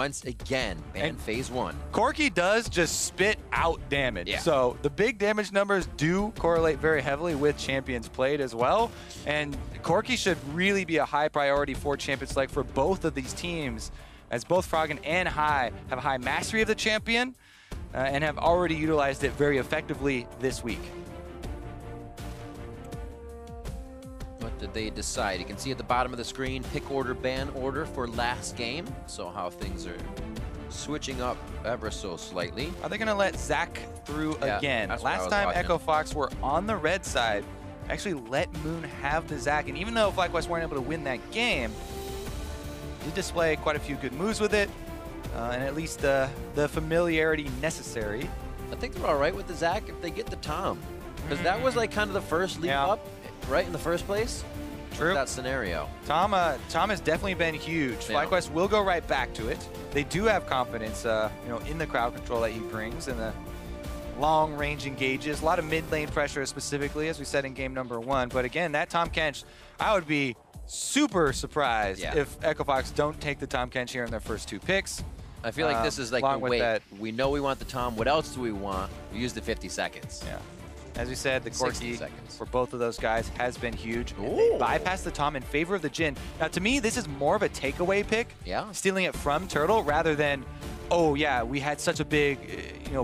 once again ban phase 1. Corki does just spit out damage. Yeah. So the big damage numbers do correlate very heavily with champions played as well. And Corki should really be a high priority for champion select for both of these teams, as both Froggen and High have a high mastery of the champion and have already utilized it very effectively this week. What did they decide? You can see at the bottom of the screen, pick order, ban order for last game. So how things are switching up ever so slightly. Are they going to let Zach through again? Last time Echo Fox were on the red side, actually let Moon have the Zach. And even though FlyQuest weren't able to win that game, did display quite a few good moves with it, and at least the familiarity necessary. I think they're all right with the Zach if they get the Tahm. Because that was like kind of the first leap up, right, in the first place? True. That scenario. Tahm has definitely been huge. FlyQuest will go right back to it. They do have confidence, in the crowd control that he brings and the long range engages. A lot of mid lane pressure specifically, as we said in game number 1. But again, that Tahm Kench, I would be super surprised if Echo Fox don't take the Tahm Kench here in their first 2 picks. I feel like this is like the wait. We know we want the Tahm. What else do we want? We use the 50 seconds. Yeah. As we said, the Corki for both of those guys has been huge. They bypass the Tahm in favor of the Jhin. Now, to me, this is more of a takeaway pick. Yeah. Stealing it from Turtle rather than, oh yeah, we had such a big,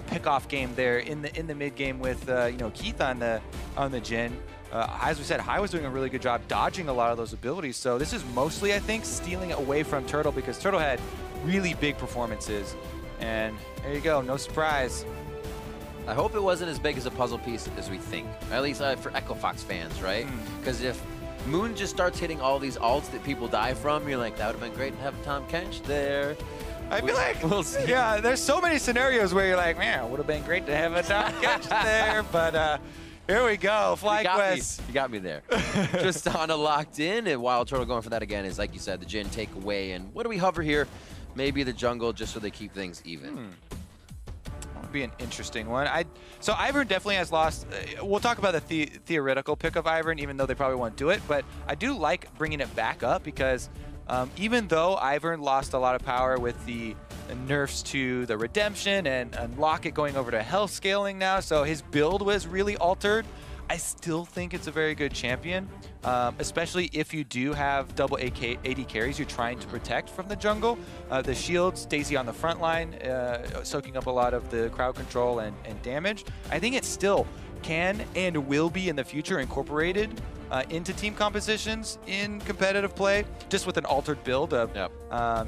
pick-off game there in the mid game with, Keith on the Jhin. As we said, High was doing a really good job dodging a lot of those abilities. So this is mostly, I think, stealing it away from Turtle because Turtle had really big performances. And there you go, no surprise. I hope it wasn't as big as a puzzle piece as we think, at least for Echo Fox fans, right? Because if Moon just starts hitting all these ults that people die from, you're like, that would have been great to have Tahm Kench there. I feel like, yeah, there's so many scenarios where you're like, man, it would have been great to have a Tahm Kench there, but here we go, FlyQuest. You got me there. Tristana locked in, and WildTurtle going for that again is, like you said, the Jhin takeaway. And what do we hover here? Maybe the jungle, just so they keep things even. Would be an interesting one. So Ivern definitely has lost. We'll talk about the theoretical pick of Ivern, even though they probably won't do it. But I do like bringing it back up because even though Ivern lost a lot of power with the nerfs to the Redemption and Locket going over to health scaling now, so his build was really altered, I still think it's a very good champion, especially if you do have double AD carries you're trying to protect from the jungle. The shields, Daisy on the front line, soaking up a lot of the crowd control and damage. I think it still can and will be in the future incorporated into team compositions in competitive play, just with an altered build of,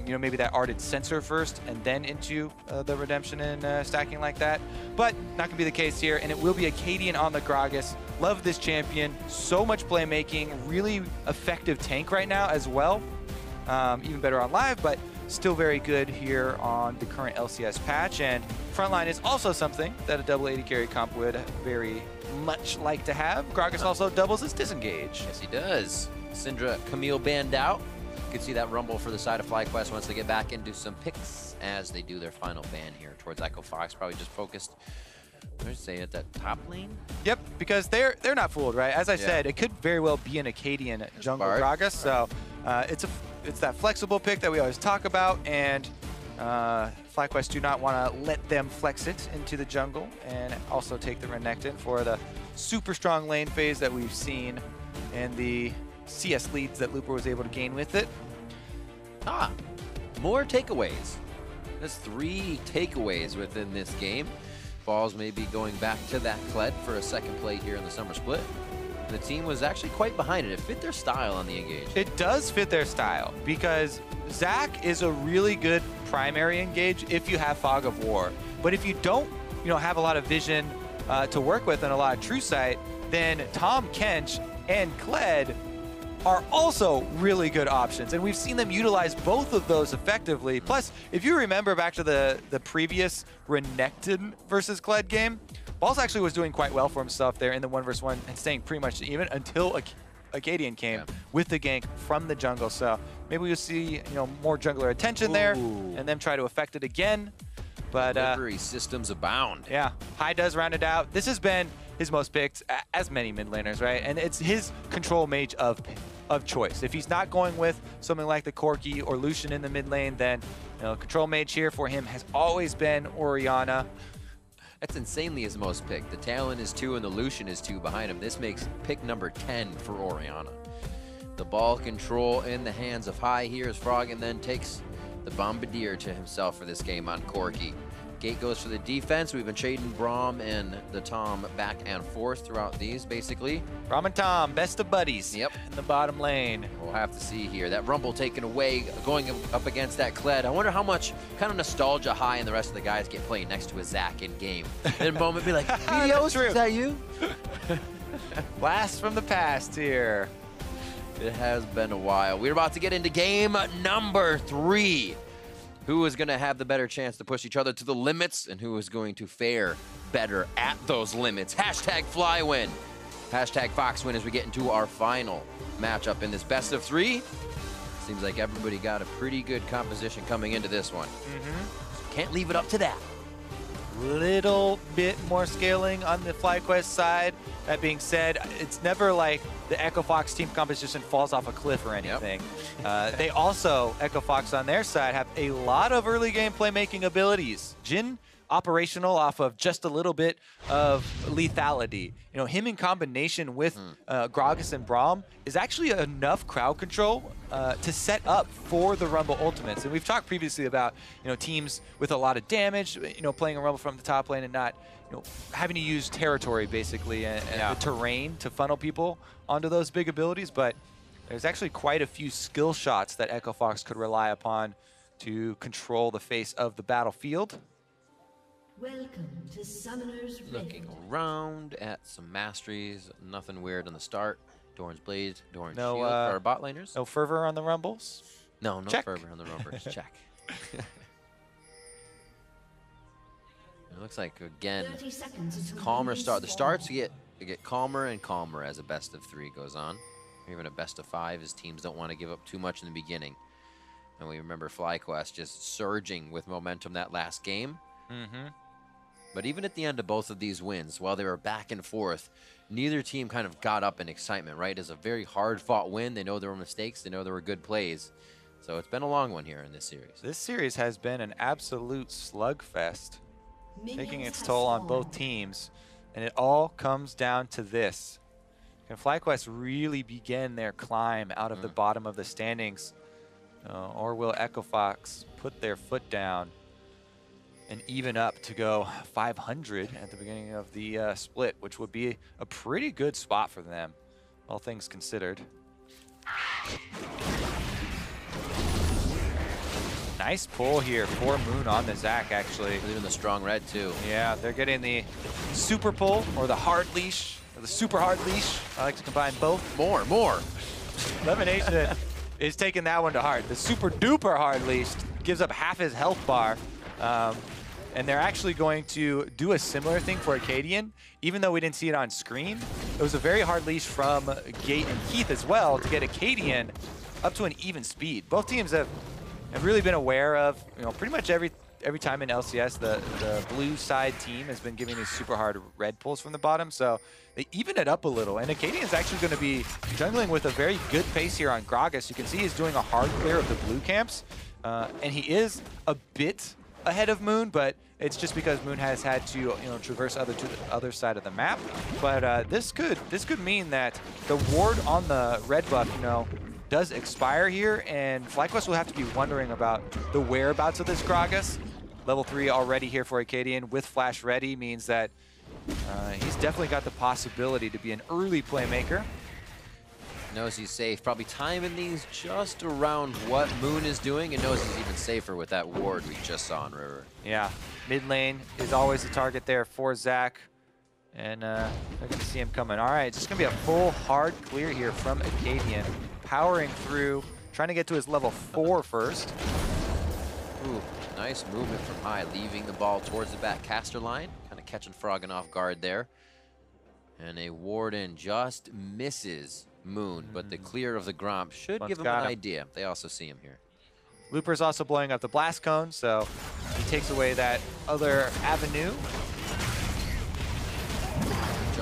maybe that Arded Sensor first and then into the Redemption and stacking like that. But not going to be the case here, and it will be Akaadian on the Gragas. Love this champion. So much playmaking, really effective tank right now as well. Even better on live, but still very good here on the current LCS patch. And frontline is also something that a double AD carry comp would very much like to have. Gragas also doubles his disengage. Yes, he does. Syndra, Camille banned out. You can see that rumble for the side of FlyQuest once they get back into some picks as they do their final ban here towards Echo Fox. Probably just focused, let's say, at that top lane. Yep, because they're not fooled, right? As I said, it could very well be an Akaadian jungle Gragas. So it's that flexible pick that we always talk about, and FlyQuest do not want to let them flex it into the jungle and also take the Renekton for the super strong lane phase that we've seen and the CS leads that Looper was able to gain with it. More takeaways. There's 3 takeaways within this game. Balls may be going back to that Kled for a second play here in the summer split. The team was actually quite behind it. It fit their style on the engage. It does fit their style because Zach is a really good primary engage if you have Fog of War. But if you don't, have a lot of vision to work with and a lot of true sight, then Tahm Kench and Kled are also really good options. And we've seen them utilize both of those effectively. Plus, if you remember back to the previous Renekton versus Kled game, Balls actually was doing quite well for himself there in the 1v1 and staying pretty much even until Akaadian came with the gank from the jungle. So maybe we'll see more jungler attention there and them try to affect it again. But delivery systems abound. Yeah, High does round it out. This has been his most picked, as many mid laners, right? And it's his control mage of of choice. If he's not going with something like the Corki or Lucian in the mid lane, then control mage here for him has always been Orianna. That's insanely his most pick. The Talon is 2 and the Lucian is 2 behind him. This makes pick number 10 for Orianna. The ball control in the hands of High here as Froggen then takes the Bombardier to himself for this game on Corki. Gate goes for the defense. We've been trading Braum and the Tahm back and forth throughout these, basically. Braum and Tahm, best of buddies. Yep. In the bottom lane. We'll have to see here. That Rumble taken away, going up against that Kled. I wonder how much kind of nostalgia High and the rest of the guys get playing next to a Zach in game. In a moment, be like, Meteos, is that you? Blast from the past here. It has been a while. We're about to get into game number 3. Who is going to have the better chance to push each other to the limits, and who is going to fare better at those limits? Hashtag FlyWin. Hashtag FoxWin as we get into our final matchup in this best of 3. Seems like everybody got a pretty good composition coming into this one. So can't leave it up to that. Little bit more scaling on the FlyQuest side. That being said, it's never like the Echo Fox team composition falls off a cliff or anything. Yep. They also, Echo Fox on their side, have a lot of early game playmaking abilities. Jhin, operational off of just a little bit of lethality. Him in combination with Gragas and Braum is actually enough crowd control to set up for the Rumble ultimates. And we've talked previously about teams with a lot of damage, playing a Rumble from the top lane and not having to use territory basically and the terrain to funnel people onto those big abilities. But there's actually quite a few skill shots that Echo Fox could rely upon to control the face of the battlefield. Welcome to Summoner's Rift. Looking around at some masteries. Nothing weird on the start. Doran's Blade, Doran's Shield for our bot laners. No fervor on the Rumbles? No Check. fervor on the Rumbles. Check. It looks like, again, calmer start. The starts get calmer and calmer as a best of 3 goes on. Or even a best of 5 as teams don't want to give up too much in the beginning. And we remember FlyQuest just surging with momentum that last game. But even at the end of both of these wins, while they were back and forth, neither team kind of got up in excitement, right? It's a very hard-fought win. They know there were mistakes. They know there were good plays. So it's been a long one here in this series. This series has been an absolute slugfest, taking its toll on both teams. And it all comes down to this. Can FlyQuest really begin their climb out of the bottom of the standings? Or will Echo Fox put their foot down and even up to go 500 at the beginning of the split, which would be a pretty good spot for them, all things considered. Nice pull here for Moon on the Zac, actually. They're doing the strong red, too. Yeah, they're getting the super pull, or the hard leash, or the super hard leash. I like to combine both. More. Lemonnation is taking that one to heart. The super duper hard leash gives up half his health bar. And they're actually going to do a similar thing for Akaadian, even though we didn't see it on screen. It was a very hard leash from Gate and Keith as well to get Akaadian up to an even speed. Both teams have really been aware of, pretty much every time in LCS, the blue side team has been giving these super hard red pulls from the bottom, so they even it up a little. And Akaadian is actually going to be jungling with a very good pace here on Gragas. You can see he's doing a hard clear of the blue camps, and he is a bit ahead of Moon, but it's just because Moon has had to traverse to the other side of the map. But this could mean that the ward on the red buff does expire here, and FlyQuest will have to be wondering about the whereabouts of this Gragas. Level 3 already here for Akaadian with Flash ready means that he's definitely got the possibility to be an early playmaker. Knows he's safe, probably timing these just around what Moon is doing, and knows he's even safer with that ward we just saw on River. Yeah, mid lane is always the target there for Zac, and they're going to see him coming. All right, it's just going to be a full hard clear here from Akaadian, powering through, trying to get to his level 4 first. Ooh, nice movement from High, leaving the ball towards the back caster line, kind of catching Froggen off guard there. And a Warden just misses Moon, but the clear of the Gromp should give him an idea. They also see him here. Looper's also blowing up the blast cone, so he takes away that other avenue.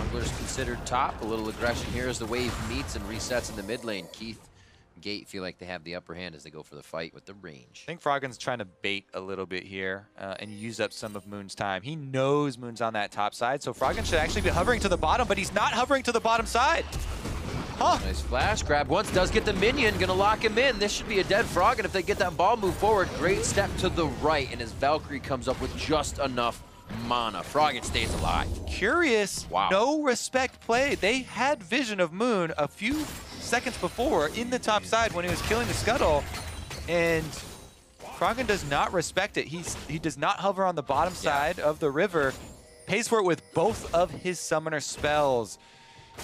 junglers considered top. A little aggression here as the wave meets and resets in the mid lane. Keith and Gate feel like they have the upper hand as they go for the fight with the range. I think Froggen's trying to bait a little bit here and use up some of Moon's time. He knows Moon's on that top side, so Froggen should actually be hovering to the bottom, but he's not hovering to the bottom side. Huh. Nice flash, grab once, does get the minion, gonna lock him in. This should be a dead Froggen if they get that ball move forward. Great step to the right, and his Valkyrie comes up with just enough mana. Froggen stays alive. Curious, wow. No respect play. They had vision of Moon a few seconds before in the top side when he was killing the Scuttle, and Froggen does not respect it. He does not hover on the bottom side of the river, pays for it with both of his summoner spells.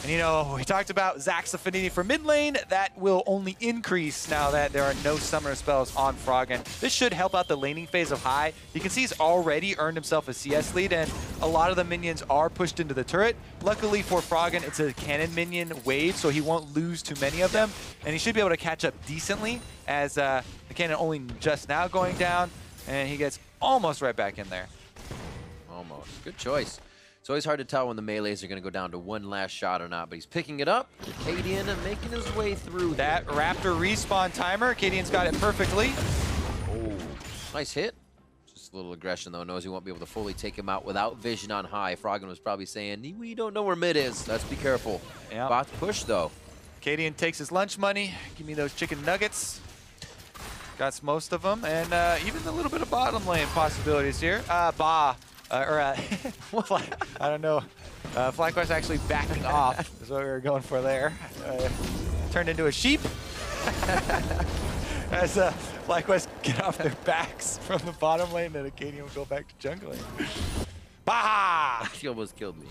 And you know, we talked about Zach's affinity for mid lane. That will only increase now that there are no summoner spells on Froggen. This should help out the laning phase of High. You can see he's already earned himself a CS lead, and a lot of the minions are pushed into the turret. Luckily for Froggen, it's a cannon minion wave, so he won't lose too many of them. And he should be able to catch up decently as the cannon only just now going down, and he gets almost right back in there. Almost. Good choice. It's always hard to tell when the melees are going to go down to one last shot or not, but he's picking it up. Akaadian making his way through that Raptor respawn timer. Akaadian's got it perfectly. Oh, nice hit. Just a little aggression, though. Knows he won't be able to fully take him out without vision on High. Froggen was probably saying, we don't know where mid is. Let's be careful. Yep. Bot push, though. Akaadian takes his lunch money. Give me those chicken nuggets. Got most of them, and even a little bit of bottom lane possibilities here. I don't know. FlyQuest actually backing off is what we were going for there. Turned into a sheep. As FlyQuest get off their backs from the bottom lane, and Akaadian will go back to jungling. Bah! He almost killed me.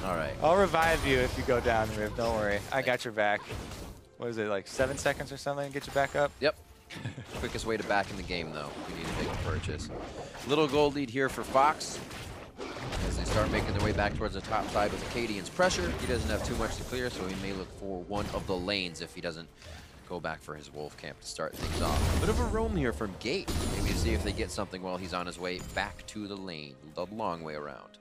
All right. I'll revive you if you go down, Riv. Don't worry. I got your back. What is it, like 7 seconds or something to get you back up? Yep. Quickest way to back in the game, though. We need to make a purchase. Little gold lead here for Fox as they start making their way back towards the top side with Akaadian's pressure. He doesn't have too much to clear, so he may look for one of the lanes if he doesn't go back for his wolf camp to start things off. Bit of a roam here from Gate. Maybe to see if they get something while he's on his way back to the lane. The long way around.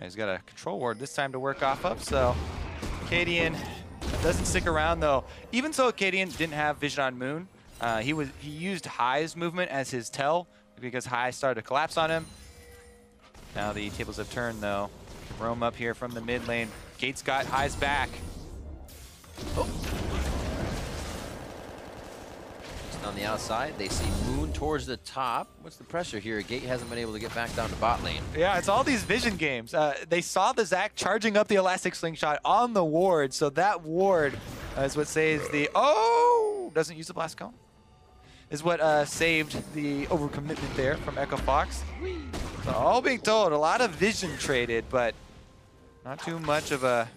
He's got a control ward this time to work off of, so Akaadian doesn't stick around, though. Even so, Akaadian didn't have vision on Moon. He used High's movement as his tell because High started to collapse on him. Now the tables have turned, though. Roam up here from the mid lane. Gate's got High's back. Oh. Just on the outside, they see Moon towards the top. What's the pressure here? Gate hasn't been able to get back down to bot lane. Yeah, it's all these vision games. They saw the Zac charging up the elastic slingshot on the ward, so that ward is what saves the... Oh! Doesn't use the blast cone. Is what saved the overcommitment there from Echo Fox. So all being told, a lot of vision traded, but not too much of a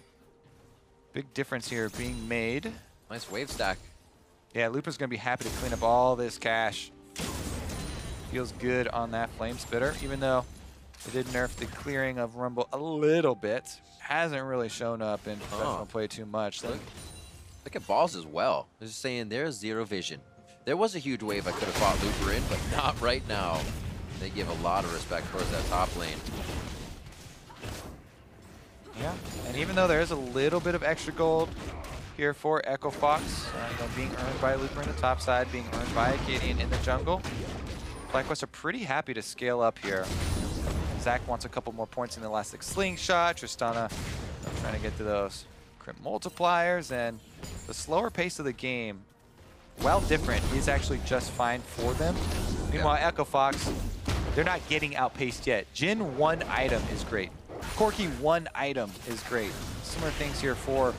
big difference here being made. Nice wave stack. Yeah, Lupa's going to be happy to clean up all this cash. Feels good on that Flame Spitter, even though they did nerf the clearing of Rumble a little bit. Hasn't really shown up in professional play too much. Look at Balls as well. They're just saying there's zero vision. There was a huge wave I could have fought Looper in, but not right now. They give a lot of respect towards that top lane. Yeah, and even though there is a little bit of extra gold here for Echo Fox, being earned by Looper in the top side, being earned by Akaadian in the jungle, FlyQuest are pretty happy to scale up here. Zac wants a couple more points in the elastic slingshot. Tristana trying to get to those crit multipliers, and the slower pace of the game, while different, is actually just fine for them. Meanwhile, Echo Fox, they're not getting outpaced yet. Jhin 1 item is great. Corki 1 item is great. Similar things here for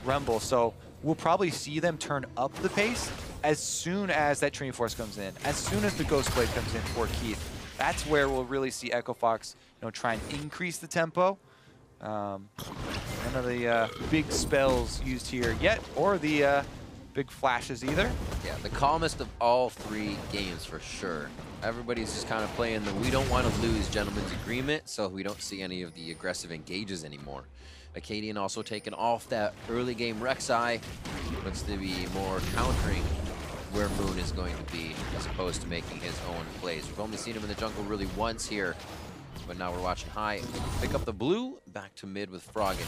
Rumble, so we'll probably see them turn up the pace as soon as that Trinity Force comes in, as soon as the Ghost Blade comes in for Keith. That's where we'll really see Echo Fox, try and increase the tempo. None of the big spells used here yet, or the big flashes either. Yeah, the calmest of all 3 games for sure. Everybody's just kind of playing the we don't want to lose gentleman's agreement, so we don't see any of the aggressive engages anymore. Akaadian also taking off that early game Rek'Sai. Looks to be more countering where Moon is going to be as opposed to making his own plays. We've only seen him in the jungle really once here. But now we're watching high pick up the blue, back to mid with Froggen.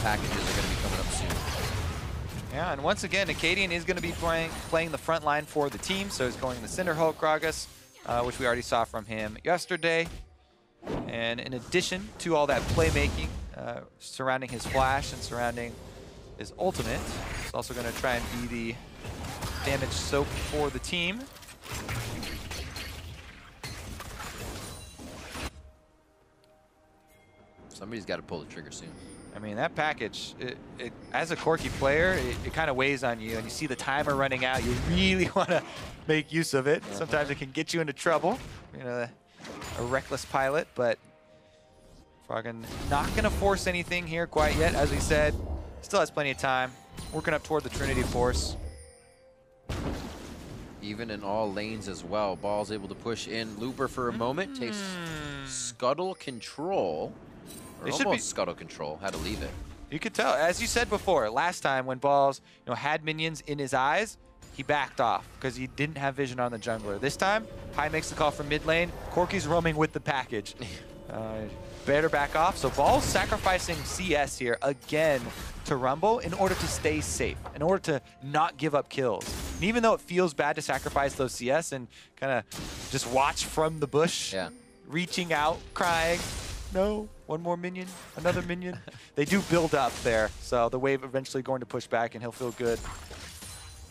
Packages are going to be coming up soon. Yeah, and once again, Akaadian is going to be playing the front line for the team, so he's going the Cinder Hulk Gragas, which we already saw from him yesterday. And in addition to all that playmaking surrounding his flash and surrounding his ultimate, he's also going to try and be the damage soak for the team. Somebody's got to pull the trigger soon. I mean, that package, as a Corki player, it kind of weighs on you, and you see the timer running out. You really want to make use of it. Sometimes it can get you into trouble. You know, a reckless pilot, but Froggen not going to force anything here quite yet. As we said, still has plenty of time. Working up toward the Trinity Force. Even in all lanes as well. Ball's able to push in. Looper for a moment takes scuttle control. Or almost scuttle control. How to leave it. You could tell, as you said before, last time when Balls had minions in his eyes, he backed off because he didn't have vision on the jungler. This time, High makes the call from mid lane. Corki's roaming with the package. Better back off. So Balls sacrificing CS here again to Rumble in order to stay safe, in order to not give up kills. And even though it feels bad to sacrifice those CS and kind of just watch from the bush, reaching out, crying, no, one more minion, another minion. They do build up there, so the wave eventually going to push back, and he'll feel good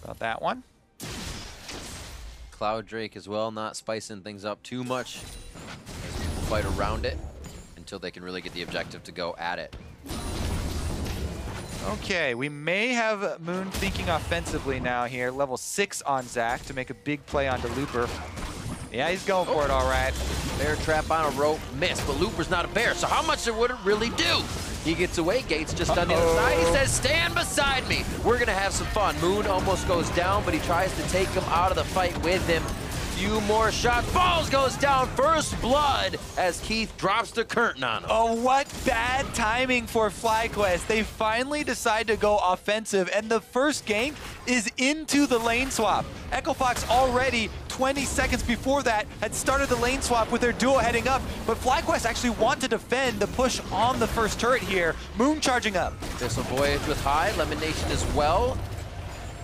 about that one. Cloud Drake as well, not spicing things up too much as people fight around it until they can really get the objective to go at it. Okay, we may have Moon thinking offensively now here. Level 6 on Zach to make a big play onto Looper. Yeah, he's going for it all right. Bear trap on a rope, miss, but Looper's not a bear, so how much would it really do? He gets away, Gates just on the other side. He says, stand beside me. We're gonna have some fun. Moon almost goes down, but he tries to take him out of the fight with him. Few more shots. Balls goes down. First blood as Keith drops the curtain on him. Oh, what bad timing for FlyQuest. They finally decide to go offensive, and the first gank is into the lane swap. Echo Fox already 20 seconds before that had started the lane swap with their duo heading up, but FlyQuest actually want to defend the push on the first turret here. Moon charging up. This'll voyage with high. Lemonnation as well.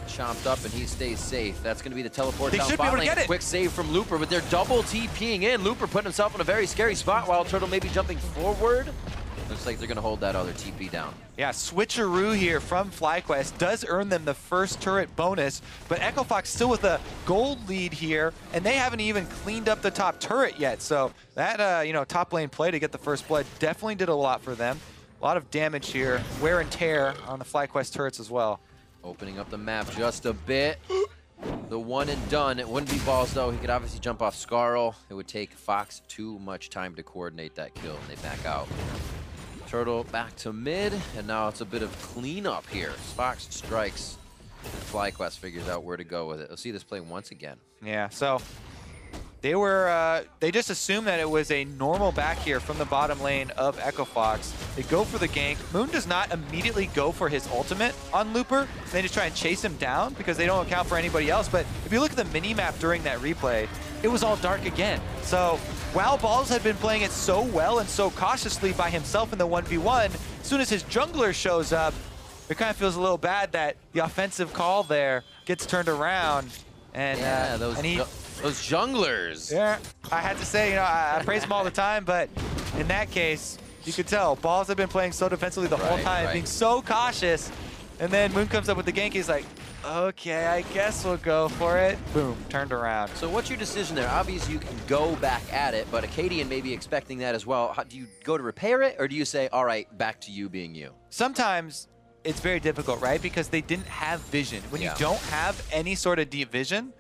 Chomped up and he stays safe. That's going to be the teleport down bot lane. Quick save from Looper, but they're double TPing in. Looper putting himself in a very scary spot. WildTurtle maybe jumping forward. Looks like they're going to hold that other TP down. Yeah, switcheroo here from FlyQuest does earn them the first turret bonus, but Echo Fox still with a gold lead here, and they haven't even cleaned up the top turret yet. So that top lane play to get the first blood definitely did a lot for them. A lot of damage here, wear and tear on the FlyQuest turrets as well. Opening up the map just a bit. The one and done. It wouldn't be Balls though. He could obviously jump off Scarl. It would take Fox too much time to coordinate that kill, and they back out. Turtle back to mid, and now it's a bit of cleanup here. Fox strikes, and FlyQuest figures out where to go with it. Let's see this play once again. Yeah, so they just assumed that it was a normal back here from the bottom lane of Echo Fox. They go for the gank. Moon does not immediately go for his ultimate on Looper. They just try and chase him down because they don't account for anybody else. But if you look at the mini-map during that replay, it was all dark again. So while Balls had been playing it so well and so cautiously by himself in the 1v1, as soon as his jungler shows up, it kind of feels a little bad that the offensive call there gets turned around. And, those junglers. Yeah, I had to say, I praise them all the time, but in that case, you could tell Balls have been playing so defensively the whole time, being so cautious, and then Moon comes up with the gank. He's like, okay, I guess we'll go for it. Boom, turned around. So what's your decision there? Obviously, you can go back at it, but Akaadian may be expecting that as well. Do you go to repair it, or do you say, all right, back to you being you? Sometimes it's very difficult, right? Because they didn't have vision. When you don't have any sort of deep vision,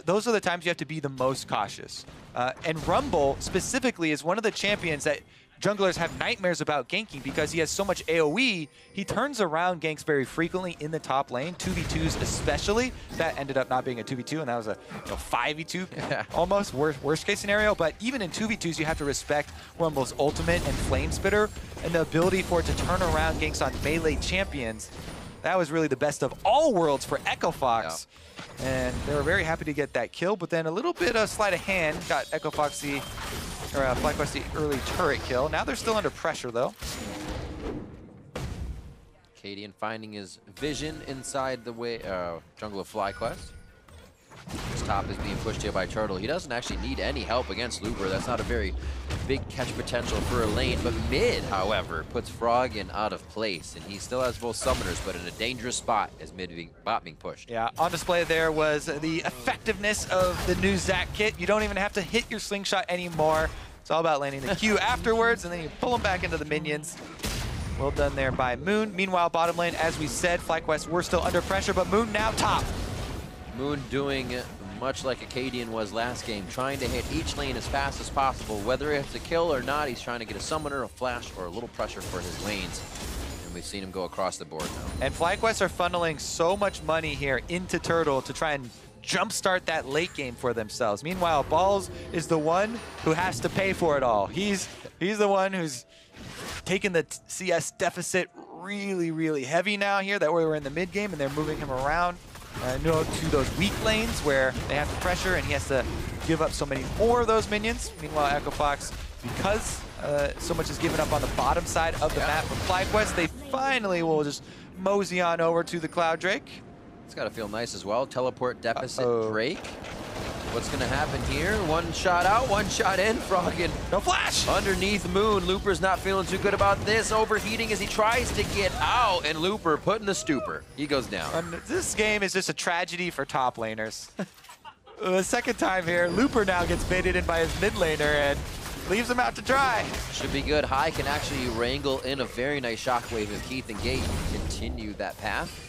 those are the times you have to be the most cautious. And Rumble specifically is one of the champions that junglers have nightmares about ganking because he has so much AoE. He turns around ganks very frequently in the top lane, 2v2s especially. That ended up not being a 2v2, and that was a 5v2 almost, worst case scenario. But even in 2v2s, you have to respect Rumble's ultimate and Flame Spitter, and the ability for it to turn around ganks on melee champions. That was really the best of all worlds for Echo Fox. And they were very happy to get that kill, but then a little bit of sleight of hand got Echo Fox the FlyQuest the early turret kill. Now they're still under pressure though. Akaadian finding his vision inside the jungle of FlyQuest. His top is being pushed here by Turtle. He doesn't actually need any help against Looper. That's not a very big catch potential for a lane. But mid, however, puts Froggen out of place. And he still has both summoners, but in a dangerous spot as bot being pushed. Yeah, on display there was the effectiveness of the new Zac kit. You don't even have to hit your slingshot anymore. It's all about landing the Q afterwards, and then you pull them back into the minions. Well done there by Moon. Meanwhile, bottom lane, as we said, FlyQuest were still under pressure, but Moon now top. Moon doing much like Akaadian was last game, trying to hit each lane as fast as possible. Whether it's a kill or not, he's trying to get a summoner, a flash, or a little pressure for his lanes. And we've seen him go across the board now. And FlyQuest are funneling so much money here into Turtle to try and jumpstart that late game for themselves. Meanwhile, Balls is the one who has to pay for it all. He's the one who's taking the CS deficit really, really heavy now here that we're in the mid game, and they're moving him around. To those weak lanes where they have to pressure and he has to give up so many more of those minions. Meanwhile, Echo Fox, because so much is given up on the bottom side of the map from FlyQuest, they finally will just mosey on over to the Cloud Drake. It's got to feel nice as well. Teleport deficit Drake. What's going to happen here? One shot out, one shot in. Froggen. No flash! Underneath Moon. Looper's not feeling too good about this. Overheating as he tries to get out, and Looper put in the stupor. He goes down. And this game is just a tragedy for top laners. The second time here, Looper now gets baited in by his mid laner and leaves him out to dry. Should be good. High can actually wrangle in a very nice shockwave of Keith and Gate to continue that path.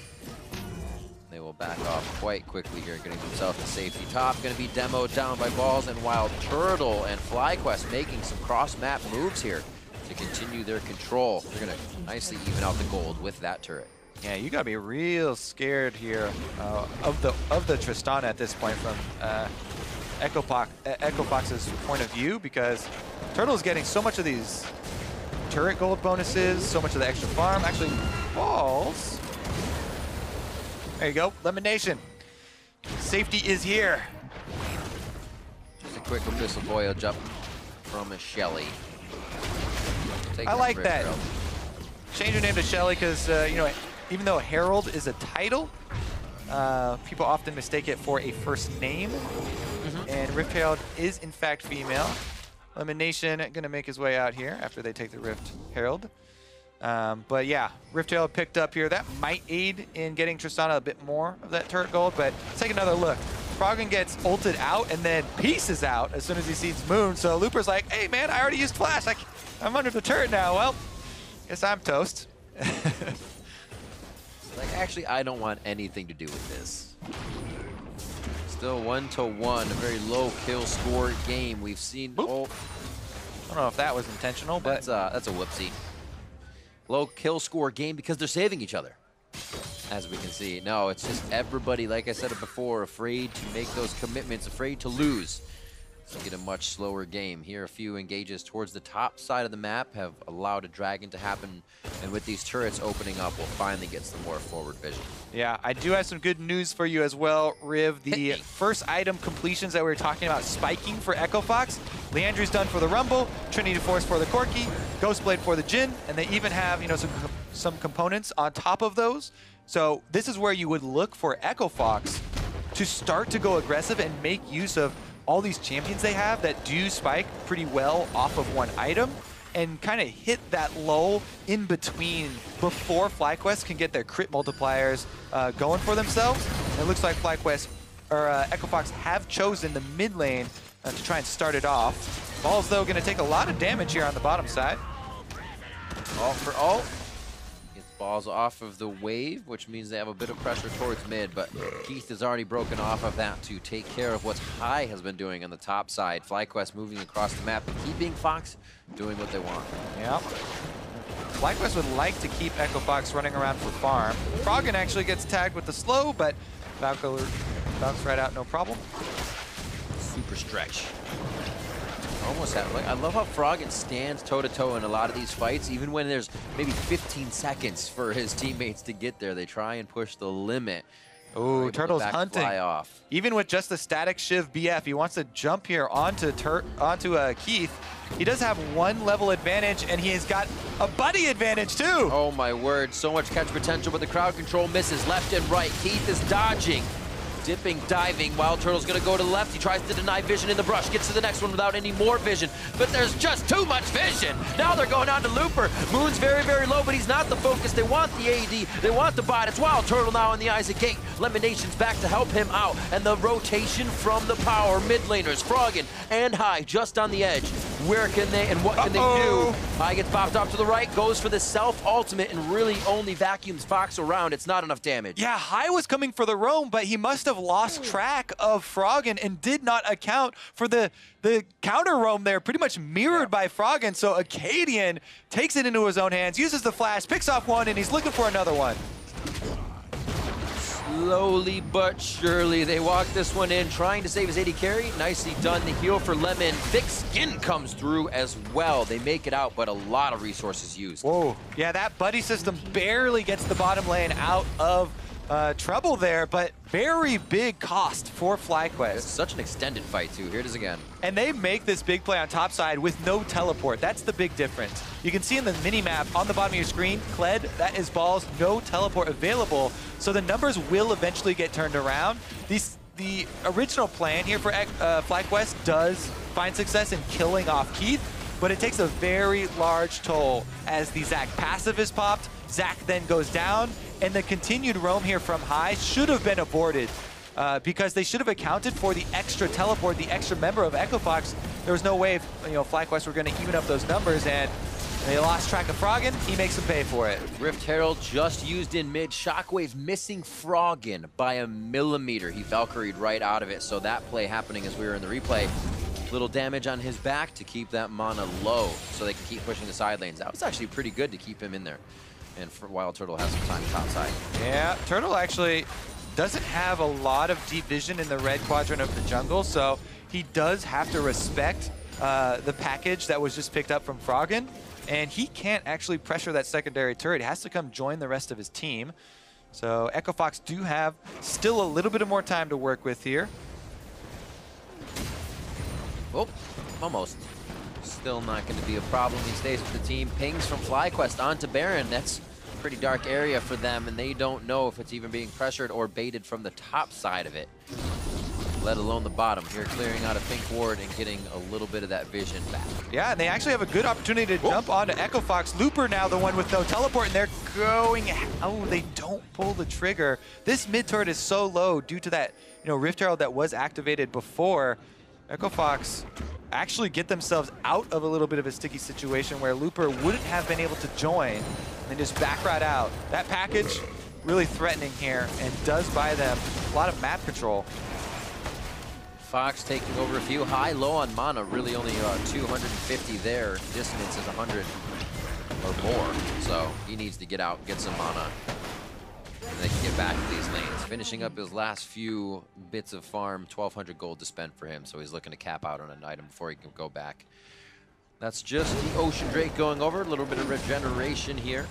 They will back off quite quickly here, getting themselves to safety. Top going to be demoed down by Balls and WildTurtle, and FlyQuest making some cross-map moves here to continue their control. They're going to nicely even out the gold with that turret. Yeah, you got to be real scared here of the Tristana at this point from Echo Fox's point of view, because Turtle's getting so much of these turret gold bonuses, so much of the extra farm. Actually, Balls. There you go, Lemonnation. Safety is here. Just a quick Abyssal Voyage up from a Shelly. I like that. Change your name to Shelly because, you know, even though Herald is a title, people often mistake it for a first name. And Rift Herald is, in fact, female. Lemonnation going to make his way out here after they take the Rift Herald. But yeah, Rift Herald picked up here. That might aid in getting Tristana a bit more of that turret gold, but let's take another look. Froggen gets ulted out and then pieces out as soon as he sees Moon. So Looper's like, hey man, I already used Flash. I'm under the turret now. Well, guess I'm toast. Like, actually, I don't want anything to do with this. Still 1-1, a very low kill score game. We've seen. Oh, I don't know if that was intentional, but that's a whoopsie. Low kill score game because they're saving each other, as we can see. No, it's just everybody, like I said before, afraid to make those commitments, afraid to lose. So get a much slower game. Here, a few engages towards the top side of the map have allowed a dragon to happen, and with these turrets opening up, we'll finally get some more forward vision. Yeah, I do have some good news for you as well, Riv. The first item completions that we were talking about spiking for Echo Fox, Leandry's done for the Rumble, Trinity Force for the Corki, Ghostblade for the Jhin, and they even have, you know, some components on top of those. So this is where you would look for Echo Fox to start to go aggressive and make use of all these champions they have that do spike pretty well off of one item and kind of hit that lull in between before FlyQuest can get their crit multipliers going for themselves. And it looks like FlyQuest or Echo Fox have chosen the mid lane to try and start it off. Balls, though, going to take a lot of damage here on the bottom side. Ult for ult. Gets Balls off of the wave, which means they have a bit of pressure towards mid, but Keith has already broken off of that to take care of what High has been doing on the top side. FlyQuest moving across the map and keeping Fox doing what they want. Yep. FlyQuest would like to keep Echo Fox running around for farm. Froggen actually gets tagged with the slow, but Valkyrie bounced right out, no problem. Super stretch. Almost have, like, I love how Froggen stands toe-to-toe in a lot of these fights. Even when there's maybe 15 seconds for his teammates to get there, they try and push the limit. Ooh, Turtle's hunting. Fly off. Even with just the static Shiv BF, he wants to jump here onto Keith. He does have 1 level advantage, and he has got a buddy advantage too. Oh my word, so much catch potential, but the crowd control misses left and right. Keith is dodging. Dipping, diving. WildTurtle's gonna go to the left. He tries to deny vision in the brush. Gets to the next one without any more vision. But there's just too much vision. Now they're going on to Looper. Moon's very, very low, but he's not the focus. They want the AD. They want the bot. It's WildTurtle now in the eyes of Gate. Lemmonnation's back to help him out. And the rotation from the power mid laners. Froggen and High just on the edge. Where can they and what can they do? High gets popped off to the right, goes for the self-ultimate, and really only vacuums Fox around. It's not enough damage. Yeah, High was coming for the roam, but he must have lost track of Froggen and did not account for the counter roam there, pretty much mirrored by Froggen. So Akaadian takes it into his own hands, uses the flash, picks off one, and he's looking for another one. Slowly but surely, they walk this one in, trying to save his AD carry. Nicely done. The heal for Lemon. Thick Skin comes through as well. They make it out, but a lot of resources used. Whoa. Yeah, that buddy system barely gets the bottom lane out of trouble there, but very big cost for FlyQuest. It's such an extended fight, too. Here it is again. And they make this big play on top side with no teleport. That's the big difference. You can see in the mini-map on the bottom of your screen, Kled, that is balls, no teleport available. So the numbers will eventually get turned around. The original plan here for FlyQuest does find success in killing off Keith, but it takes a very large toll as the Zac passive is popped. Zac then goes down, and the continued roam here from High should have been aborted because they should have accounted for the extra teleport, the extra member of Echo Fox. There was no way, FlyQuest were going to even up those numbers, and they lost track of Froggen. He makes them pay for it. Rift Herald just used in mid. Shockwave missing Froggen by a millimeter. He Valkyried right out of it, so that play happening as we were in the replay. Little damage on his back to keep that mana low so they can keep pushing the side lanes. That was actually pretty good to keep him in there. And for WildTurtle has some time top side. Yeah, Turtle actually doesn't have a lot of deep vision in the red quadrant of the jungle, so he does have to respect the package that was just picked up from Froggen, and he can't actually pressure that secondary turret. He has to come join the rest of his team. So Echo Fox do have still a little bit of more time to work with here. Oh, almost. Still not going to be a problem. He stays with the team. Pings from FlyQuest onto Baron. That's a pretty dark area for them, and they don't know if it's even being pressured or baited from the top side of it, let alone the bottom. Here clearing out a pink ward and getting a little bit of that vision back. Yeah, and they actually have a good opportunity to jump onto Echo Fox. Looper now the one with no teleport, and they're going... Oh, they don't pull the trigger. This mid turret is so low due to that Rift Herald that was activated before. Echo Fox actually get themselves out of a little bit of a sticky situation where Looper wouldn't have been able to join and just back right out. That package really threatening here and does buy them a lot of map control. Fox taking over a few. High, low on mana, really only 250 there. Dissonance is 100 or more, so he needs to get out, get some mana, and they can get back to these lanes. Finishing up his last few bits of farm, 1,200 gold to spend for him, so he's looking to cap out on an item before he can go back. That's just the Ocean Drake going over, a little bit of regeneration here.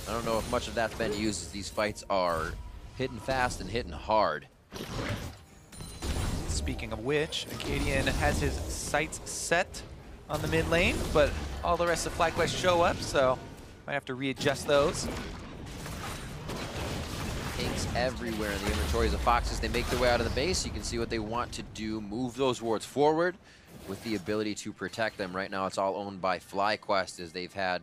I don't know if much of that's been used, as these fights are hitting fast and hitting hard. Speaking of which, Akaadian has his sights set on the mid lane, but all the rest of FlyQuest show up, so might have to readjust those. Pinks everywhere in the inventories of Foxes. They make their way out of the base. You can see what they want to do, move those wards forward with the ability to protect them. Right now it's all owned by FlyQuest, as they've had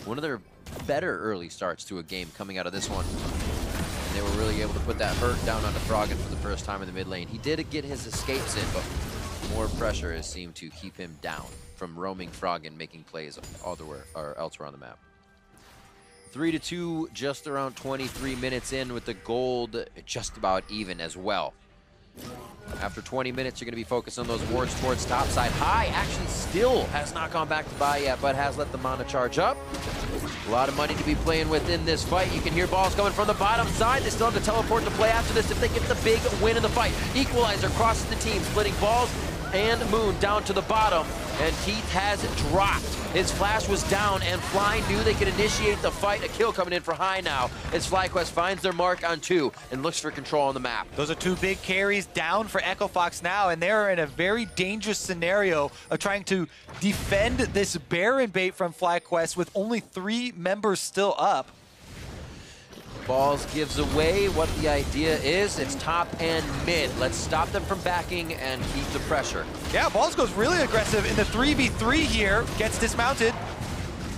one of their better early starts to a game coming out of this one. And they were really able to put that hurt down onto Froggen for the first time in the mid lane. He did get his escapes in, but more pressure has seemed to keep him down from roaming Froggen, making plays elsewhere on the map. 3-2, just around 23 minutes in, with the gold just about even as well. After 20 minutes, you're going to be focused on those wards towards topside. High actually still has not gone back to buy yet, but has let the mana charge up. A lot of money to be playing with in this fight. You can hear balls coming from the bottom side. They still have to teleport to play after this if they get the big win in the fight. Equalizer crosses the team, splitting balls. and Moon down to the bottom, and Keith has dropped. His flash was down, and Fly knew they could initiate the fight. A kill coming in for High now as FlyQuest finds their mark on 2 and looks for control on the map. Those are 2 big carries down for Echo Fox now, and they're in a very dangerous scenario of trying to defend this Baron bait from FlyQuest with only 3 members still up. Balls gives away what the idea is. It's top and mid. Let's stop them from backing and keep the pressure. Yeah, Balls goes really aggressive in the 3v3 here. Gets dismounted.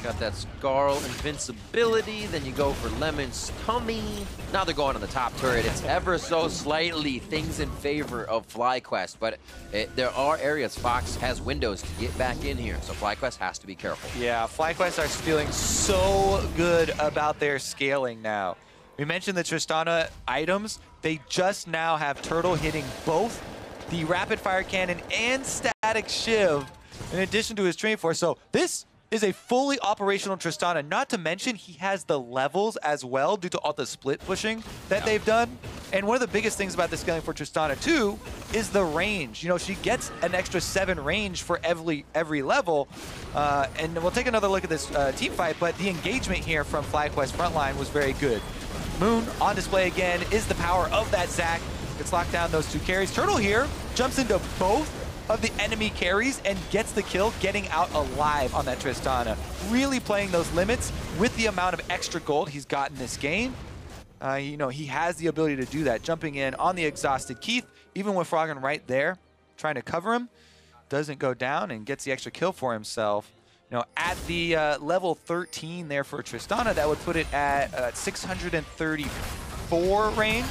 Got that Scarl invincibility. Then you go for Lemon's tummy. Now they're going on the top turret. It's ever so slightly things in favor of FlyQuest, but there are areas Fox has windows to get back in here, so FlyQuest has to be careful. Yeah, FlyQuest are feeling so good about their scaling now. We mentioned the Tristana items. They just now have Turtle hitting both the rapid fire cannon and static shiv in addition to his train force. So this is a fully operational Tristana, not to mention he has the levels as well due to all the split pushing that they've done. And one of the biggest things about the scaling for Tristana too is the range. You know, she gets an extra 7 range for every level. And we'll take another look at this team fight, but the engagement here from FlyQuest frontline was very good. Moon on display again is the power of that Zac. Gets locked down those 2 carries. Turtle here jumps into both of the enemy carries and gets the kill, getting out alive on that Tristana. Really playing those limits with the amount of extra gold he's gotten this game. You know, he has the ability to do that. Jumping in on the exhausted Keith, even with Froggen right there, trying to cover him. Doesn't go down and gets the extra kill for himself. You know, at the level 13 there for Tristana, that would put it at 634 range.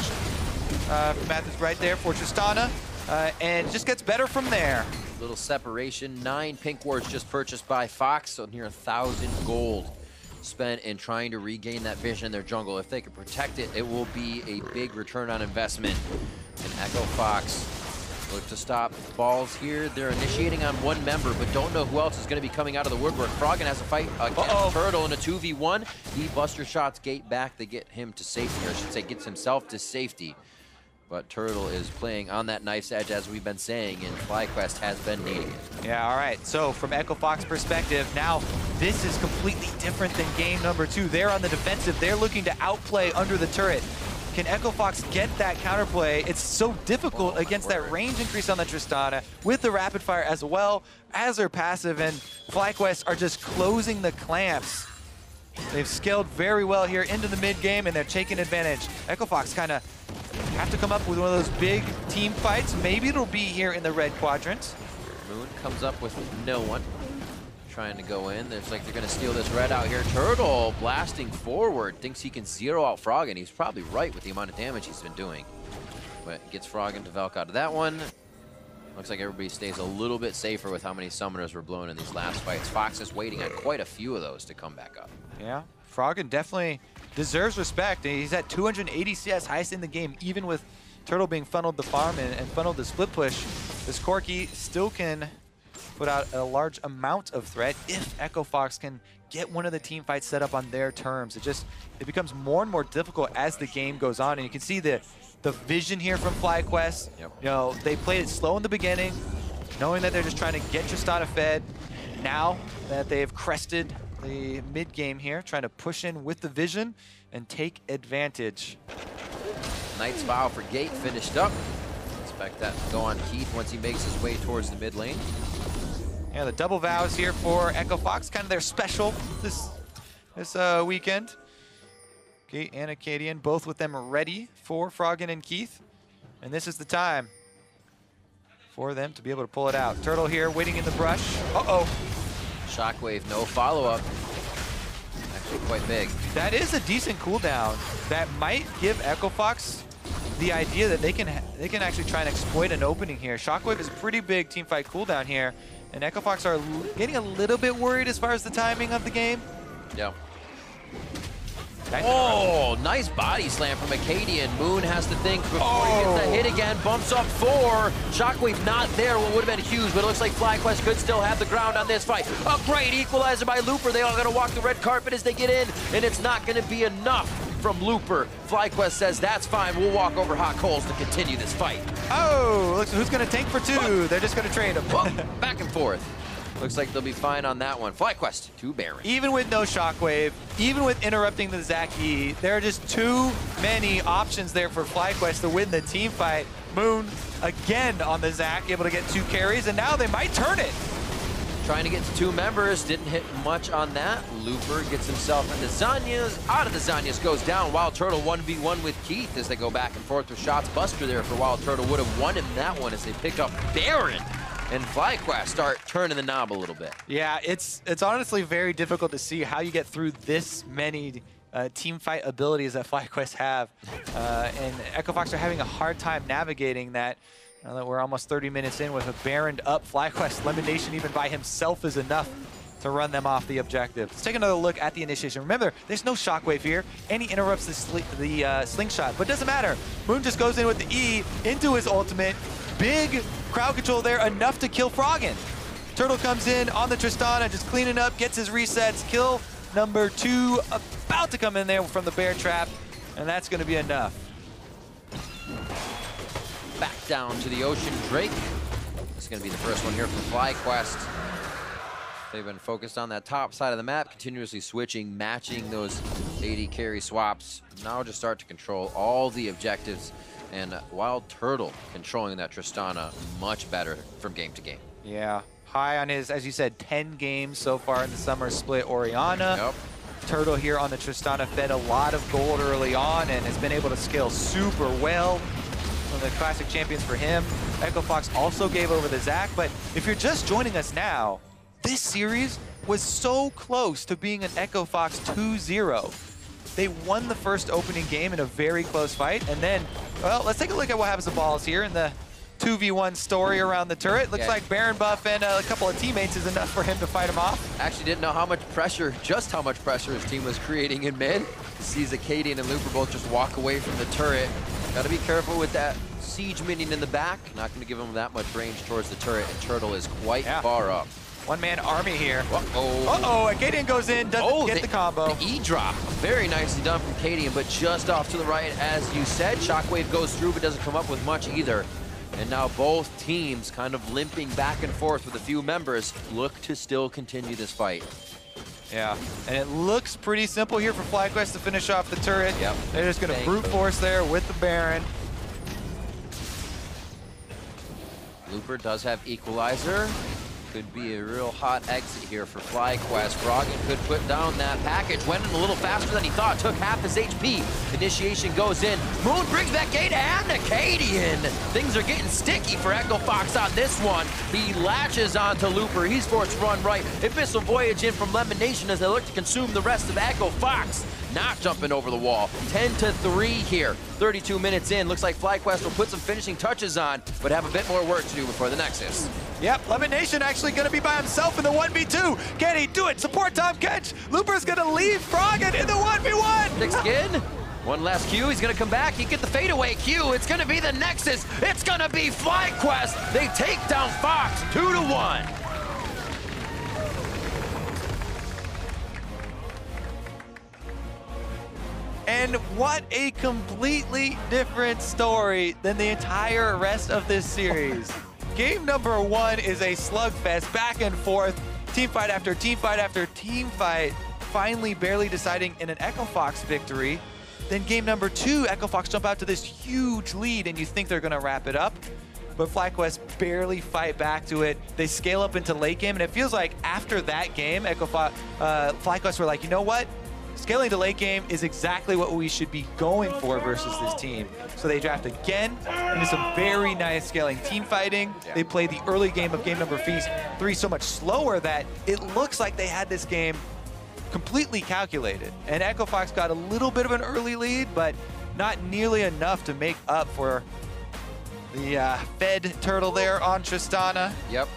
Math is right there for Tristana. And it just gets better from there. Little separation. 9 pink wards just purchased by Fox, so near 1,000 gold spent in trying to regain that vision in their jungle. If they can protect it, it will be a big return on investment. And Echo Fox look to stop Balls here. They're initiating on 1 member, but don't know who else is going to be coming out of the woodwork. Froggen has a fight against Turtle in a 2v1. He buster shots gate back. They get him to safety, or I should say gets himself to safety. But Turtle is playing on that knife's edge, as we've been saying, and FlyQuest has been needing it. Yeah, all right. So from Echo Fox perspective, now this is completely different than game number 2. They're on the defensive. They're looking to outplay under the turret. Can Echo Fox get that counterplay? It's so difficult against that range increase on the Tristana with the rapid fire as well as their passive, and FlyQuest are just closing the clamps. They've scaled very well here into the mid game, and they're taking advantage. Echo Fox kind of have to come up with one of those big team fights. Maybe it'll be here in the red quadrant. Moon comes up with no one. Trying to go in. It's like they're going to steal this red out here. Turtle blasting forward. Thinks he can zero out Froggen. He's probably right with the amount of damage he's been doing. But gets Froggen to Valk out of that one. Looks like everybody stays a little bit safer with how many summoners were blown in these last fights. Fox is waiting on quite a few of those to come back up. Yeah, Froggen definitely deserves respect. He's at 280 CS, highest in the game, even with Turtle being funneled the farm and funneled the split push. This Corki still can put out a large amount of threat if Echo Fox can get one of the team fights set up on their terms. It becomes more and more difficult as the game goes on, and you can see the vision here from FlyQuest. Yep. You know, they played it slow in the beginning, knowing that they're just trying to get Tristana fed. Now that they have crested the mid game here, trying to push in with the vision and take advantage. Knight's Vow for Gate finished up. Expect that to go on Keith once he makes his way towards the mid lane. Yeah, the double vows here for Echo Fox, kind of their special this weekend. Gate and Akaadian, both with them ready for Froggen and Keith. And this is the time for them to be able to pull it out. Turtle here waiting in the brush. Uh-oh. Shockwave, no follow-up. Actually quite big. That is a decent cooldown. That might give Echo Fox the idea that they can actually try and exploit an opening here. Shockwave is a pretty big teamfight cooldown here, and Echo Fox are getting a little bit worried as far as the timing of the game. Yeah. Oh, nice body slam from Akaadian. Moon has to think before he gets the hit again. Bumps up 4. Shockwave not there. What would have been huge, but it looks like FlyQuest could still have the ground on this fight. A great equalizer by Looper. They all got to walk the red carpet as they get in, and it's not going to be enough from Looper. FlyQuest says that's fine. We'll walk over hot coals to continue this fight. Oh, looks who's going to tank for 2? They're just going to trade them. Back and forth. Looks like they'll be fine on that one. FlyQuest to Baron. Even with no shockwave, even with interrupting the Zaki, there are just too many options there for FlyQuest to win the team fight. Moon again on the Zac, able to get 2 carries, and now they might turn it. Trying to get to 2 members, didn't hit much on that. Looper gets himself into Zanyas. Out of the Zanyas goes down. WildTurtle 1v1 with Keith as they go back and forth with shots. Buster there for WildTurtle would have won him that one as they pick up Baron. And FlyQuest start turning the knob a little bit. Yeah, it's honestly very difficult to see how you get through this many team fight abilities that FlyQuest have. And Echo Fox are having a hard time navigating that. Now that we're almost 30 minutes in with a Baron up, FlyQuest, Lemonnation even by himself is enough to run them off the objective. Let's take another look at the initiation. Remember, there's no shockwave here, and he interrupts the slingshot, but it doesn't matter. Moon just goes in with the E into his ultimate. Big crowd control there, enough to kill Froggen. Turtle comes in on the Tristana, just cleaning up, gets his resets. Kill number 2 about to come in there from the bear trap, and that's going to be enough. Back down to the Ocean Drake. This is going to be the first one here for FlyQuest. They've been focused on that top side of the map, continuously switching, matching those AD carry swaps. Now just start to control all the objectives. And WildTurtle controlling that Tristana much better from game to game. Yeah, high on his, as you said, 10 games so far in the summer split. Orianna. Yep. Turtle here on the Tristana fed a lot of gold early on and has been able to scale super well. One of the classic champions for him. Echo Fox also gave over the Zac, but if you're just joining us now, this series was so close to being an Echo Fox 2-0. They won the first opening game in a very close fight, and then, well, let's take a look at what happens to Balls here in the 2v1 story around the turret. Looks like Baron buff and a couple of teammates is enough for him to fight him off. Actually didn't know how much pressure, just how much pressure his team was creating in mid. Sees Akaadian and Looper both just walk away from the turret. Got to be careful with that siege minion in the back. Not going to give him that much range towards the turret, and Turtle is quite far up. One-man army here. Uh-oh. Akaadian goes in, doesn't get the combo. The E-drop, very nicely done from Akaadian, but just off to the right, as you said. Shockwave goes through, but doesn't come up with much either. And now both teams kind of limping back and forth with a few members, look to still continue this fight. Yeah, and it looks pretty simple here for FlyQuest to finish off the turret. Yep. They're just going to brute force there with the Baron. Looper does have Equalizer. Could be a real hot exit here for FlyQuest. Froggen could put down that package. Went in a little faster than he thought. Took half his HP. Initiation goes in. Moon brings back Gate and Akaadian. Things are getting sticky for Echo Fox on this one. He latches onto Looper. eSports run right. Abyssal Voyage in from Lemonnation as they look to consume the rest of Echo Fox. Not jumping over the wall. 10-3 here. 32 minutes in. Looks like FlyQuest will put some finishing touches on, but have a bit more work to do before the Nexus. Yep, Lemonnation actually going to be by himself in the 1v2. Can he do it? Support Tahm Kench. Looper's going to leave Froggen in the 1v1. Nick Skin. One last Q. He's going to come back. He get the fadeaway Q. It's going to be the Nexus. It's going to be FlyQuest. They take down Fox 2-1. And what a completely different story than the entire rest of this series. Game number 1 is a slugfest, back and forth, team fight after team fight after team fight, finally barely deciding in an Echo Fox victory. Then game number 2, Echo Fox jump out to this huge lead and you think they're gonna wrap it up. But FlyQuest barely fight back to it. They scale up into late game, and it feels like after that game, FlyQuest were like, you know what? Scaling to late game is exactly what we should be going for versus this team. So they draft again into some very nice scaling team fighting. Yeah. They play the early game of game number 3 so much slower that it looks like they had this game completely calculated. And Echo Fox got a little bit of an early lead, but not nearly enough to make up for the fed turtle there on Tristana. Yep.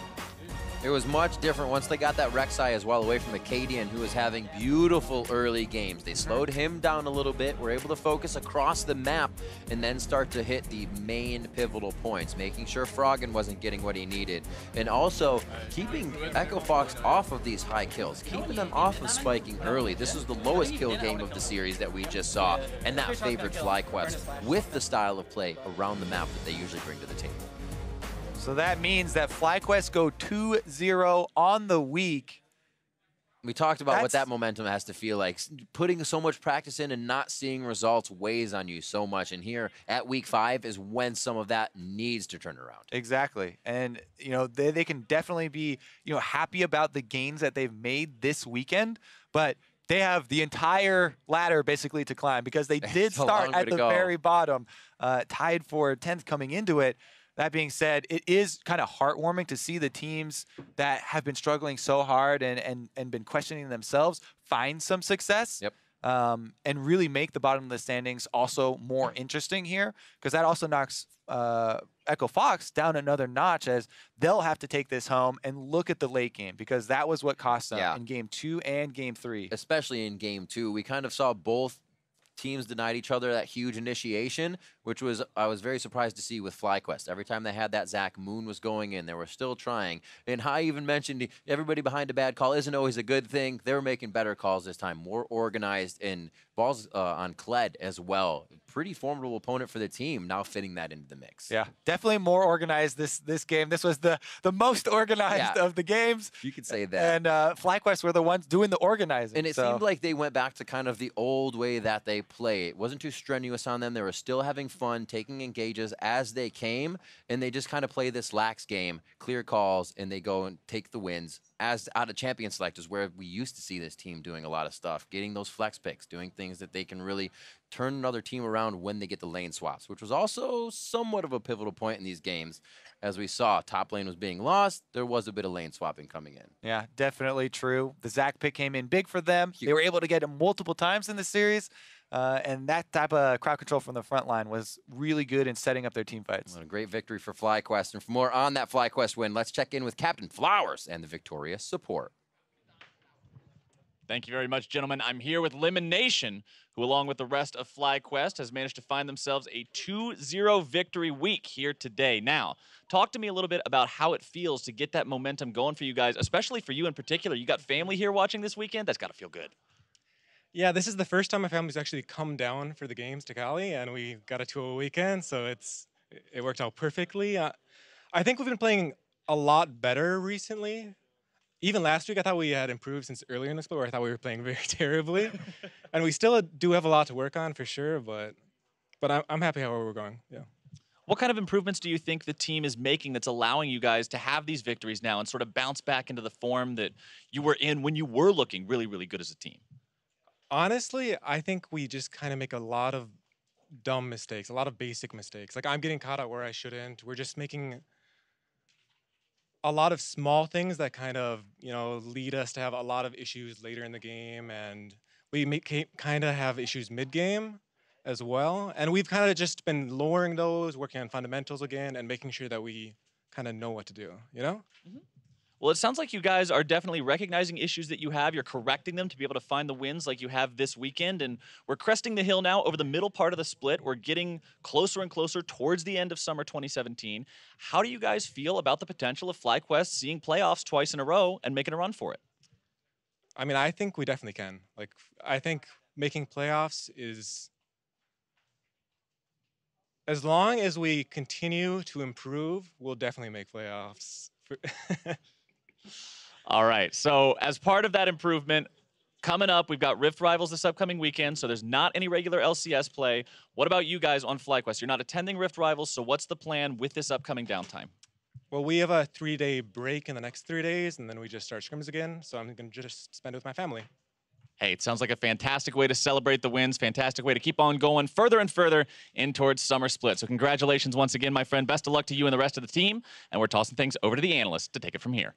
It was much different once they got that Rek'Sai as well away from Akaadian, who was having beautiful early games. They slowed him down a little bit, were able to focus across the map, and then start to hit the main pivotal points, making sure Froggen wasn't getting what he needed. And also keeping Echo Fox off of these high kills, keeping them off of spiking early. This is the lowest kill game of the series that we just saw, and that favored FlyQuest with the style of play around the map that they usually bring to the table. So that means that FlyQuest go 2-0 on the week. We talked about what that momentum has to feel like. Putting so much practice in and not seeing results weighs on you so much. And here at week 5 is when some of that needs to turn around. Exactly. And, you know, they can definitely be, you know, happy about the gains that they've made this weekend. But they have the entire ladder basically to climb, because they did start at the very bottom, tied for 10th coming into it. That being said, it is kind of heartwarming to see the teams that have been struggling so hard and been questioning themselves find some success. Yep. And really make the bottom of the standings also more interesting here, because that also knocks Echo Fox down another notch, as they'll have to take this home and look at the late game, because that was what cost them in Game 2 and Game 3. Especially in Game 2, we kind of saw both teams denied each other that huge initiation, which was I was very surprised to see with FlyQuest. Every time they had that Zach Moon was going in, they were still trying. And I even mentioned everybody behind a bad call isn't always a good thing. They were making better calls this time, more organized, and balls on Kled as well. Pretty formidable opponent for the team, now fitting that into the mix. Yeah, definitely more organized this game. This was the most organized of the games. You could say that. And FlyQuest were the ones doing the organizing. And it seemed like they went back to kind of the old way that they play. It wasn't too strenuous on them. They were still having fun, taking engages as they came, and they just kind of play this lax game, clear calls, and they go and take the wins. As out of champion select is where we used to see this team doing a lot of stuff, getting those flex picks, doing things that they can really turn another team around when they get the lane swaps, which was also somewhat of a pivotal point in these games. As we saw, top lane was being lost. There was a bit of lane swapping coming in. Yeah, definitely true. The Zach pick came in big for them. They were able to get him multiple times in the series. And that type of crowd control from the front line was really good in setting up their team fights. What a great victory for FlyQuest. And for more on that FlyQuest win, let's check in with Captain Flowers and the victorious support. Thank you very much, gentlemen. I'm here with Lemonnation, who, along with the rest of FlyQuest, has managed to find themselves a 2-0 victory week here today. Now, talk to me a little bit about how it feels to get that momentum going for you guys, especially for you in particular. You got family here watching this weekend? That's got to feel good. Yeah, this is the first time my family's actually come down for the games to Cali, and we got a 2-0 weekend, so it worked out perfectly. I think we've been playing a lot better recently. Even last week, I thought we had improved since earlier in the split, where I thought we were playing very terribly. And we still do have a lot to work on for sure, but I'm happy how we're going. Yeah. What kind of improvements do you think the team is making that's allowing you guys to have these victories now and sort of bounce back into the form that you were in when you were looking really, really good as a team? Honestly, I think we just kind of make a lot of dumb mistakes, a lot of basic mistakes. Like, I'm getting caught out where I shouldn't. We're just making a lot of small things that kind of, you know, lead us to have a lot of issues later in the game. And we kind of have issues mid-game as well. And we've kind of just been lowering those, working on fundamentals again, and making sure that we kind of know what to do, you know? Mm-hmm. Well, it sounds like you guys are definitely recognizing issues that you have. You're correcting them to be able to find the wins like you have this weekend. And we're cresting the hill now over the middle part of the split. We're getting closer and closer towards the end of summer 2017. How do you guys feel about the potential of FlyQuest seeing playoffs twice in a row and making a run for it? I mean, I think we definitely can. Like, I think making playoffs is... As long as we continue to improve, we'll definitely make playoffs. All right, so as part of that improvement, coming up, we've got Rift Rivals this upcoming weekend, so there's not any regular LCS play. What about you guys on FlyQuest? You're not attending Rift Rivals, so what's the plan with this upcoming downtime? Well, we have a 3-day break in the next 3 days, and then we just start scrims again, so I'm going to just spend it with my family. Hey, it sounds like a fantastic way to celebrate the wins, fantastic way to keep on going further and further in towards Summer Split. So congratulations once again, my friend. Best of luck to you and the rest of the team, and we're tossing things over to the analysts to take it from here.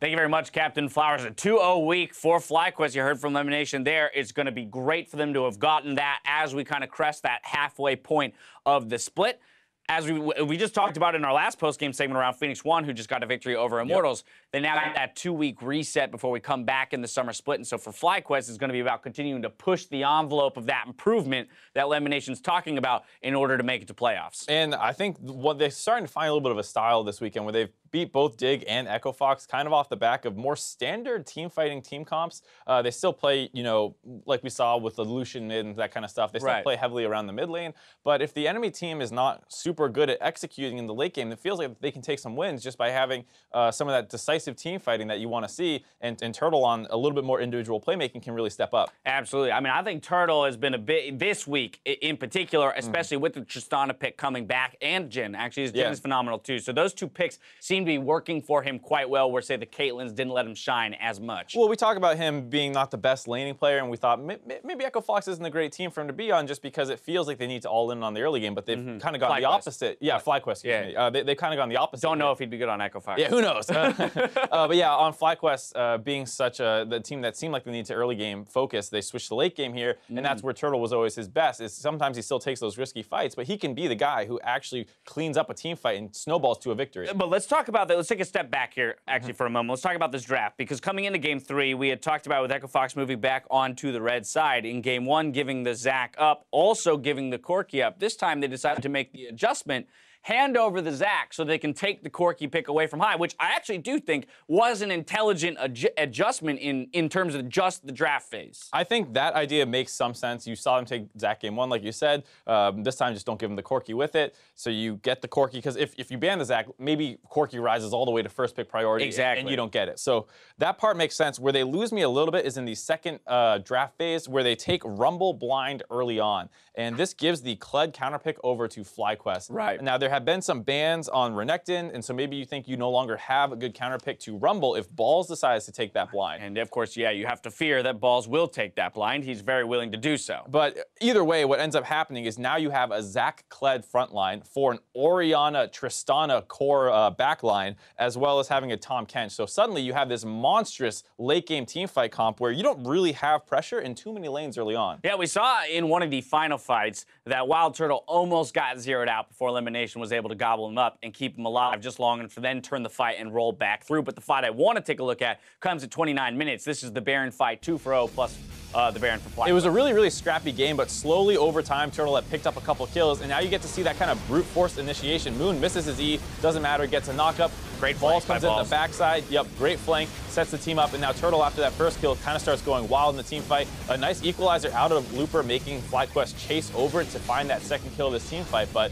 Thank you very much, Captain Flowers. A 2-0 week for FlyQuest. You heard from Lemonnation there. It's going to be great for them to have gotten that as we kind of crest that halfway point of the split. as we just talked about in our last post-game segment around Phoenix One, who just got a victory over Immortals, they now get that 2-week reset before we come back in the summer split. And so for FlyQuest, it's going to be about continuing to push the envelope of that improvement that Lemmonnation's talking about in order to make it to playoffs. And I think what they're starting to find a little bit of a style this weekend where they've beat both Dig and Echo Fox kind of off the back of more standard team fighting team comps. They still play, you know, like we saw with the Lucian mid and that kind of stuff. They still play heavily around the mid lane. But if the enemy team is not super good at executing in the late game, it feels like they can take some wins just by having some of that decisive team fighting that you want to see. And Turtle on a little bit more individual playmaking can really step up. Absolutely. I mean, I think Turtle has been a bit, this week in particular, especially with the Tristana pick coming back and Jhin. Actually, his Jhin is phenomenal too. So those two picks seem to be working for him quite well, where, say, the Caitlyn's didn't let him shine as much. Well, we talk about him being not the best laning player, and we thought maybe Echo Fox isn't a great team for him to be on just because it feels like they need to all in on the early game, but they've kind of gone the opposite. Yeah, FlyQuest, excuse me. They've kind of gone the opposite. Don't know if he'd be good on Echo Fox. Yeah, who knows? But yeah, on FlyQuest being such the team that seemed like they need to early game focus, they switched to late game here, and that's where Turtle was always his best. Is sometimes he still takes those risky fights, but he can be the guy who actually cleans up a team fight and snowballs to a victory. But let's talk about that. Let's take a step back here, actually, for a moment. Let's talk about this draft, because coming into Game 3, we had talked about with Echo Fox moving back onto the red side. In Game 1, giving the Zac up, also giving the Corki up. This time, they decided to make the adjustment, hand over the Zac so they can take the Corki pick away from high, which I actually do think was an intelligent adjustment in terms of just the draft phase. I think that idea makes some sense. You saw him take Zac Game 1, like you said. This time, just don't give him the Corki with it. So you get the Corki, because if you ban the Zac, maybe Corki rises all the way to first pick priority, and you don't get it. So that part makes sense. Where they lose me a little bit is in the second draft phase, where they take Rumble blind early on. And this gives the Kled counterpick over to FlyQuest. Right. Now, there have been some bans on Rivington, and so maybe you think you no longer have a good counterpick to Rumble if Balls decides to take that blind. And of course, yeah, you have to fear that Balls will take that blind. He's very willing to do so. But either way, what ends up happening is now you have a Zac Kled front line for an Orianna Tristana core back line, as well as having a Tahm Kench. So suddenly you have this monstrous late game team fight comp where you don't really have pressure in too many lanes early on. Yeah, we saw in one of the final fights that WildTurtle almost got zeroed out before Lemonnation was able to gobble him up and keep him alive just long enough for then turn the fight and roll back through. But the fight I want to take a look at comes at 29 minutes. This is the Baron fight, 2-for-0 plus the Baron for FlyQuest. It was a really, really scrappy game, but slowly over time, Turtle had picked up a couple kills, and now you get to see that kind of brute force initiation. Moon misses his E, doesn't matter, gets a knock up. Great Balls flank comes in the backside. Yep, great flank, sets the team up, and now Turtle, after that first kill, kind of starts going wild in the team fight. A nice equalizer out of Looper, making FlyQuest chase over it to find that second kill of this team fight, but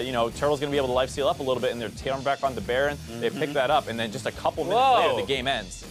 you know, Turtle's going to be able to life steal up a little bit, and they're tearing back on the Baron. They pick that up, and then just a couple minutes later, the game ends.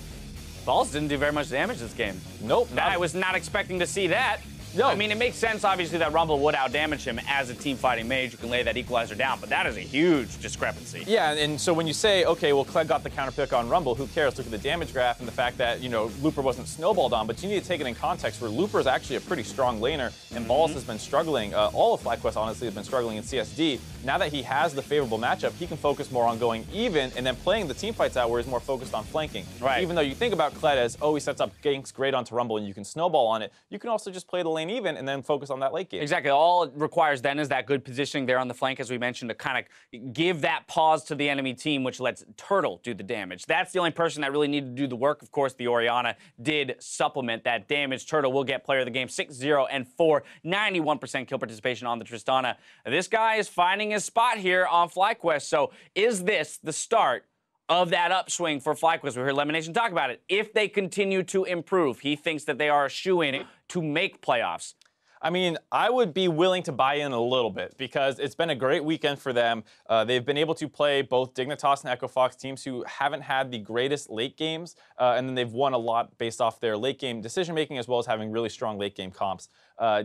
Balls didn't do very much damage this game. Nope. I was not expecting to see that. No. I mean, it makes sense, obviously, that Rumble would outdamage him as a team-fighting mage who can lay that equalizer down, but that is a huge discrepancy. Yeah, and so when you say, okay, well, Kled got the counterpick on Rumble, who cares? Look at the damage graph and the fact that, you know, Looper wasn't snowballed on, but you need to take it in context where Looper is actually a pretty strong laner, and Balls has been struggling. All of FlyQuest, honestly, has been struggling in CSD. Now that he has the favorable matchup, he can focus more on going even and then playing the team fights out where he's more focused on flanking. Right. Even though you think about Kled as, oh, he sets up ganks great onto Rumble and you can snowball on it, you can also just play the lane even and then focus on that late game. Exactly. All it requires then is that good positioning there on the flank, as we mentioned, to kind of give that pause to the enemy team, which lets Turtle do the damage. That's the only person that really needed to do the work. Of course, the Orianna did supplement that damage. Turtle will get player of the game 6-0 and 4, 91% kill participation on the Tristana. This guy is finding his spot here on FlyQuest. So is this the start of that upswing for FlyQuest? We heard Lemonnation talk about it. If they continue to improve, he thinks that they are a shoo-in to make playoffs. I mean, I would be willing to buy in a little bit because it's been a great weekend for them. They've been able to play both Dignitas and Echo Fox teams who haven't had the greatest late games, and then they've won a lot based off their late game decision making as well as having really strong late game comps.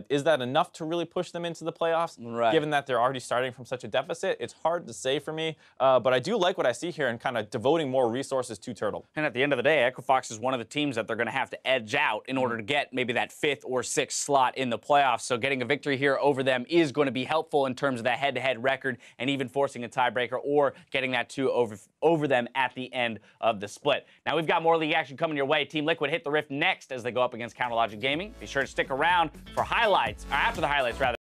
Is that enough to really push them into the playoffs? Right. Given that they're already starting from such a deficit, it's hard to say for me. But I do like what I see here and kind of devoting more resources to Turtle. And at the end of the day, Echo Fox is one of the teams that they're going to have to edge out in order to get maybe that 5th or 6th slot in the playoffs. So getting a victory here over them is going to be helpful in terms of that head-to-head record and even forcing a tiebreaker or getting that 2 over them at the end of the split. Now we've got more league action coming your way. Team Liquid hit the Rift next as they go up against Counterlogic Gaming. Be sure to stick around for highlights, or after the highlights rather.